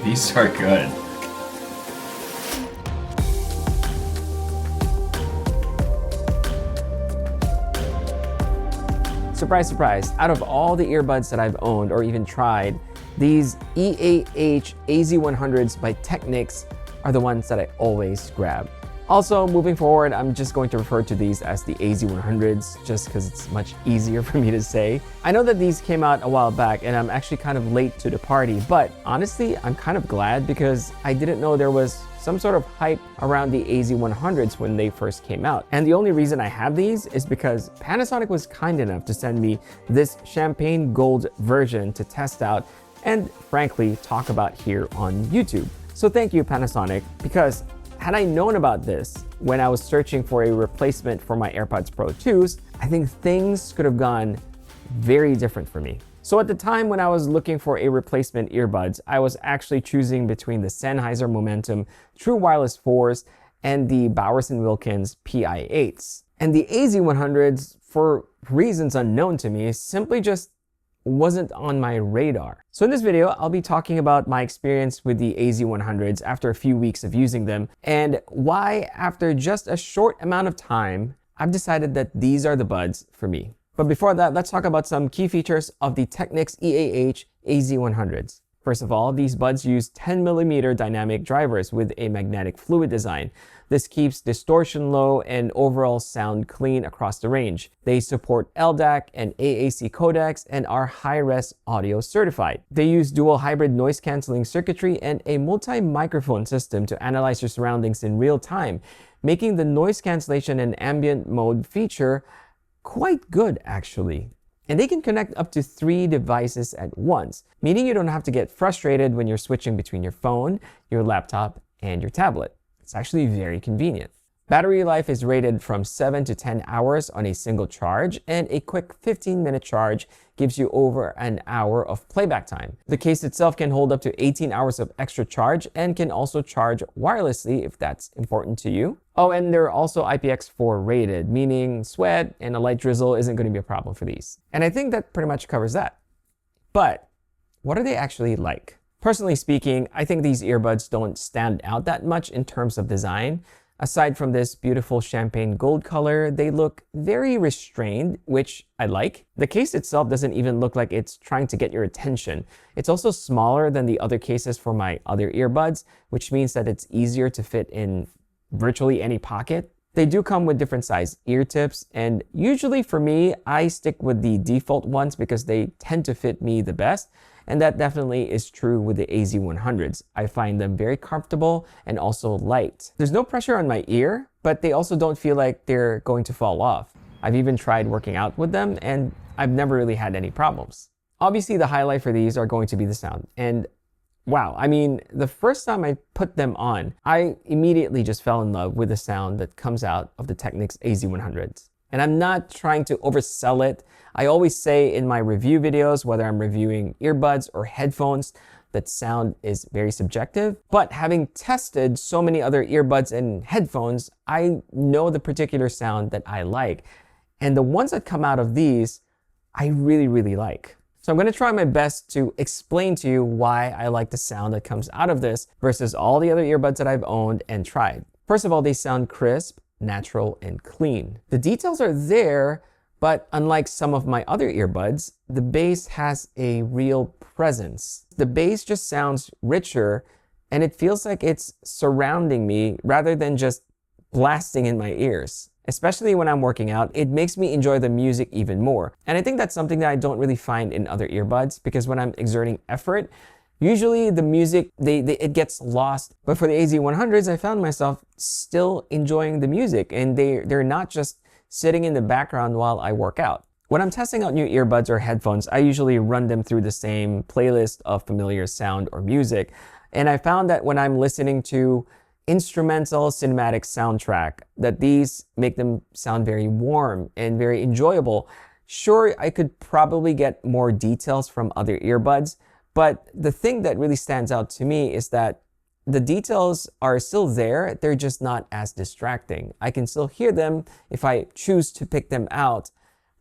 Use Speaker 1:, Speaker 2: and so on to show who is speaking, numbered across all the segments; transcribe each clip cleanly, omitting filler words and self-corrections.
Speaker 1: These are good.
Speaker 2: Surprise, surprise, out of all the earbuds that I've owned or even tried, these AZ100s by Technics are the ones that I always grab. Also, moving forward, I'm just going to refer to these as the AZ100s just because it's much easier for me to say. I know that these came out a while back and I'm actually kind of late to the party, but honestly, I'm kind of glad because I didn't know there was some sort of hype around the AZ100s when they first came out. And the only reason I have these is because Panasonic was kind enough to send me this champagne gold version to test out and frankly talk about here on YouTube. So thank you, Panasonic, because had I known about this when I was searching for a replacement for my AirPods Pro 2s, I think things could have gone very different for me. So at the time when I was looking for a replacement earbuds, I was actually choosing between the Sennheiser Momentum True Wireless 4s and the Bowers & Wilkins PI8s. And the AZ100s, for reasons unknown to me, simply just wasn't on my radar. So in this video, I'll be talking about my experience with the AZ100s after a few weeks of using them and why, after just a short amount of time, I've decided that these are the buds for me. But before that, let's talk about some key features of the Technics EAH AZ100s. First of all, these buds use 10mm dynamic drivers with a magnetic fluid design. This keeps distortion low and overall sound clean across the range. They support LDAC and AAC codecs and are high-res audio certified. They use dual hybrid noise cancelling circuitry and a multi-microphone system to analyze your surroundings in real time, making the noise cancellation and ambient mode feature quite good actually. And they can connect up to 3 devices at once, meaning you don't have to get frustrated when you're switching between your phone, your laptop, and your tablet. It's actually very convenient. Battery life is rated from 7 to 10 hours on a single charge, and a quick 15-minute charge gives you over an hour of playback time. The case itself can hold up to 18 hours of extra charge and can also charge wirelessly if that's important to you. Oh, and they're also IPX4 rated, meaning sweat and a light drizzle isn't going to be a problem for these. And I think that pretty much covers that. But what are they actually like? Personally speaking, I think these earbuds don't stand out that much in terms of design. Aside from this beautiful champagne gold color, they look very restrained, which I like. The case itself doesn't even look like it's trying to get your attention. It's also smaller than the other cases for my other earbuds, which means that it's easier to fit in virtually any pocket. They do come with different size ear tips, and usually for me, I stick with the default ones because they tend to fit me the best. And that definitely is true with the AZ100s. I find them very comfortable and also light. There's no pressure on my ear, but they also don't feel like they're going to fall off. I've even tried working out with them and I've never really had any problems. Obviously, the highlight for these are going to be the sound. And wow, I mean, the first time I put them on, I immediately just fell in love with the sound that comes out of the Technics AZ100s. And I'm not trying to oversell it. I always say in my review videos, whether I'm reviewing earbuds or headphones, that sound is very subjective. But having tested so many other earbuds and headphones, I know the particular sound that I like. And the ones that come out of these, I really, really like. So I'm going to try my best to explain to you why I like the sound that comes out of this versus all the other earbuds that I've owned and tried. First of all, they sound crisp, natural, and clean. The details are there, but unlike some of my other earbuds, the bass has a real presence. The bass just sounds richer and it feels like it's surrounding me rather than just blasting in my ears. Especially when I'm working out, it makes me enjoy the music even more. And I think that's something that I don't really find in other earbuds because when I'm exerting effort, usually the music, it gets lost. But for the AZ100s, I found myself still enjoying the music and they're not just sitting in the background while I work out. When I'm testing out new earbuds or headphones, I usually run them through the same playlist of familiar sound or music. And I found that when I'm listening to instrumental cinematic soundtrack, that these make them sound very warm and very enjoyable. Sure, I could probably get more details from other earbuds, but the thing that really stands out to me is that the details are still there, they're just not as distracting. I can still hear them if I choose to pick them out,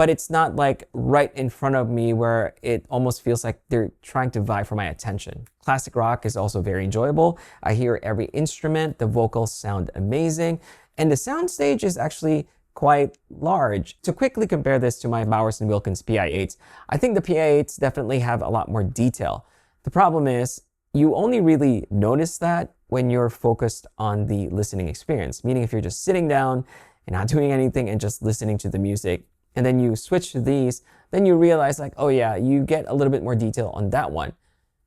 Speaker 2: but it's not like right in front of me where it almost feels like they're trying to vie for my attention. Classic rock is also very enjoyable. I hear every instrument, the vocals sound amazing, and the soundstage is actually quite large. To quickly compare this to my Bowers & Wilkins PI8s, I think the PI8s definitely have a lot more detail. The problem is, you only really notice that when you're focused on the listening experience, meaning if you're just sitting down and not doing anything and just listening to the music, and then you switch to these, then you realize like, oh yeah, you get a little bit more detail on that one.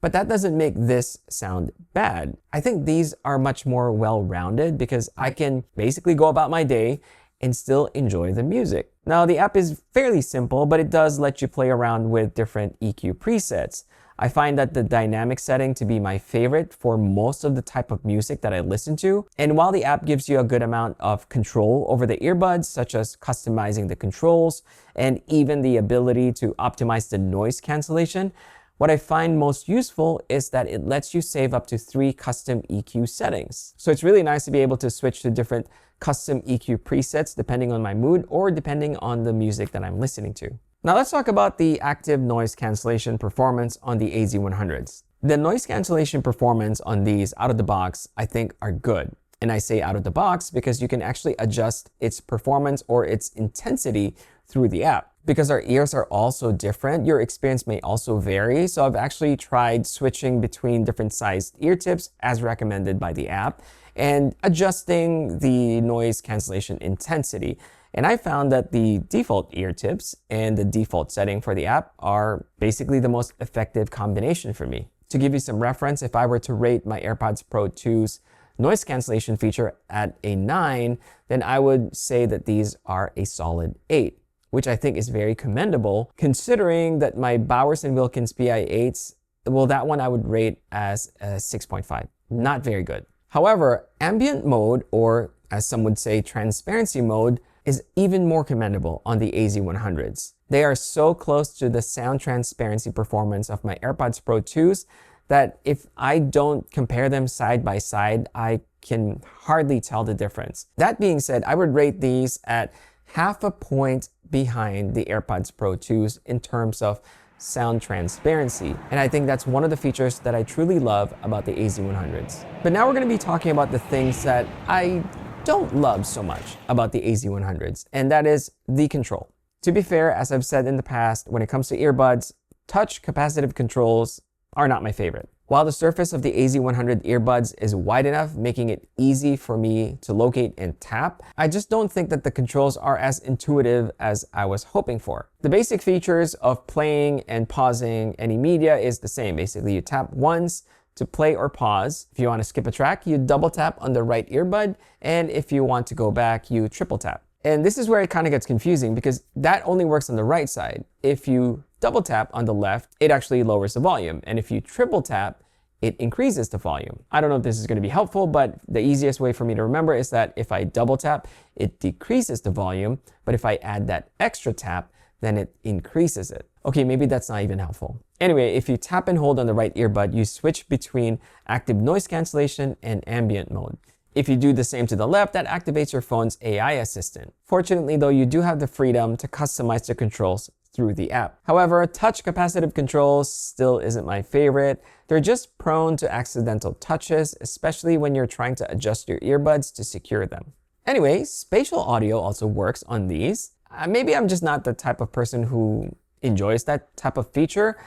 Speaker 2: But that doesn't make this sound bad. I think these are much more well-rounded because I can basically go about my day and still enjoy the music. Now, the app is fairly simple, but it does let you play around with different EQ presets. I find that the dynamic setting to be my favorite for most of the type of music that I listen to. And while the app gives you a good amount of control over the earbuds, such as customizing the controls and even the ability to optimize the noise cancellation, what I find most useful is that it lets you save up to 3 custom EQ settings. So it's really nice to be able to switch to different custom EQ presets depending on my mood or depending on the music that I'm listening to. Now let's talk about the active noise cancellation performance on the AZ100s. The noise cancellation performance on these out of the box, I think, are good. And I say out of the box because you can actually adjust its performance or its intensity through the app. Because our ears are also different, your experience may also vary. So I've actually tried switching between different sized ear tips as recommended by the app and adjusting the noise cancellation intensity. And I found that the default ear tips and the default setting for the app are basically the most effective combination for me. To give you some reference, if I were to rate my AirPods Pro 2's noise cancellation feature at a 9, then I would say that these are a solid 8, which I think is very commendable considering that my Bowers & Wilkins PI8s, well, that one I would rate as a 6.5. Not very good. However, ambient mode, or as some would say, transparency mode, is even more commendable on the AZ100s. They are so close to the sound transparency performance of my AirPods Pro 2s that if I don't compare them side by side, I can hardly tell the difference. That being said, I would rate these at half a point behind the AirPods Pro 2s in terms of sound transparency. And I think that's one of the features that I truly love about the AZ100s. But now we're going to be talking about the things that I don't love so much about the AZ100s, and that is the control. To be fair, as I've said in the past, when it comes to earbuds, touch capacitive controls are not my favorite. While the surface of the AZ100 earbuds is wide enough, making it easy for me to locate and tap, I just don't think that the controls are as intuitive as I was hoping for. The basic features of playing and pausing any media is the same. Basically, you tap once to play or pause. If you want to skip a track, you double tap on the right earbud, and if you want to go back, you triple tap. And this is where it kind of gets confusing because that only works on the right side. If you double tap on the left, it actually lowers the volume. And if you triple tap, it increases the volume. I don't know if this is going to be helpful, but the easiest way for me to remember is that if I double tap, it decreases the volume. But if I add that extra tap, then it increases it. Okay, maybe that's not even helpful. Anyway, if you tap and hold on the right earbud, you switch between active noise cancellation and ambient mode. If you do the same to the left, that activates your phone's AI assistant. Fortunately though, you do have the freedom to customize the controls through the app. However, touch capacitive controls still isn't my favorite. They're just prone to accidental touches, especially when you're trying to adjust your earbuds to secure them. Anyway, spatial audio also works on these. Maybe I'm just not the type of person who enjoys that type of feature,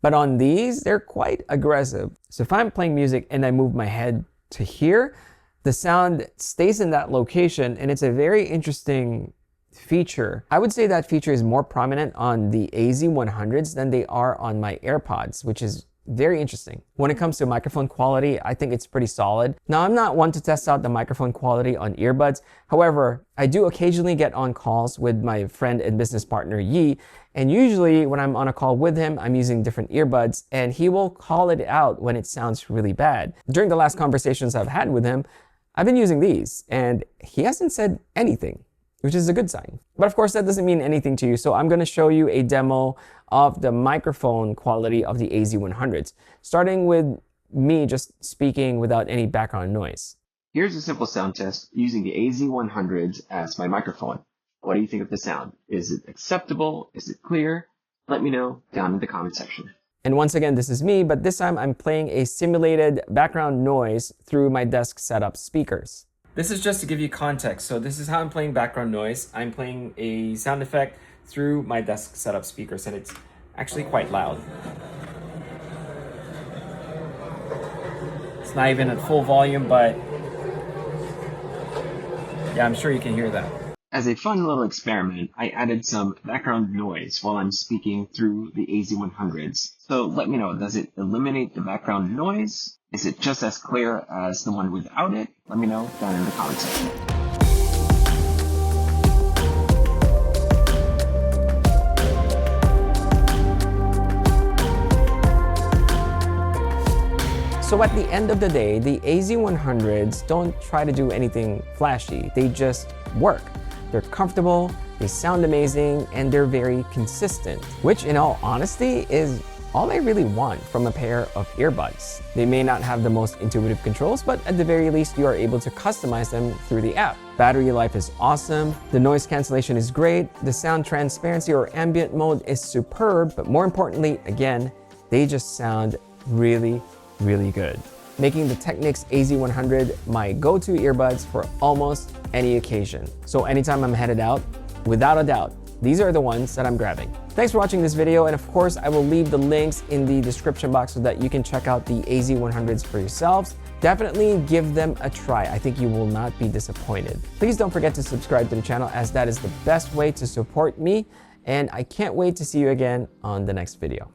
Speaker 2: but on these, they're quite aggressive. So if I'm playing music and I move my head to here, the sound stays in that location, and it's a very interesting feature. I would say that feature is more prominent on the AZ100s than they are on my AirPods, which is very interesting. When it comes to microphone quality, I think it's pretty solid. Now, I'm not one to test out the microphone quality on earbuds. However, I do occasionally get on calls with my friend and business partner, Yi, and usually when I'm on a call with him, I'm using different earbuds, and he will call it out when it sounds really bad. During the last conversations I've had with him, I've been using these, and he hasn't said anything, which is a good sign. But of course, that doesn't mean anything to you. So I'm going to show you a demo of the microphone quality of the AZ100s, starting with me just speaking without any background noise. Here's a simple sound test using the AZ100s as my microphone. What do you think of the sound? Is it acceptable? Is it clear? Let me know down in the comment section. And once again, this is me, but this time I'm playing a simulated background noise through my desk setup speakers. This is just to give you context. So this is how I'm playing background noise. I'm playing a sound effect through my desk setup speakers, and it's actually quite loud. It's not even at full volume, but yeah, I'm sure you can hear that. As a fun little experiment, I added some background noise while I'm speaking through the AZ100s. So let me know, does it eliminate the background noise? Is it just as clear as the one without it? Let me know down in the comment section. So at the end of the day, the AZ100s don't try to do anything flashy. They just work. They're comfortable, they sound amazing, and they're very consistent, which in all honesty is all I really want from a pair of earbuds. They may not have the most intuitive controls, but at the very least, you are able to customize them through the app. Battery life is awesome, the noise cancellation is great, the sound transparency or ambient mode is superb, but more importantly, again, they just sound really, really good, making the Technics AZ100 my go-to earbuds for almost any occasion. So anytime I'm headed out, without a doubt, these are the ones that I'm grabbing. Thanks for watching this video, and of course, I will leave the links in the description box so that you can check out the AZ100s for yourselves. Definitely give them a try. I think you will not be disappointed. Please don't forget to subscribe to the channel, as that is the best way to support me, and I can't wait to see you again on the next video.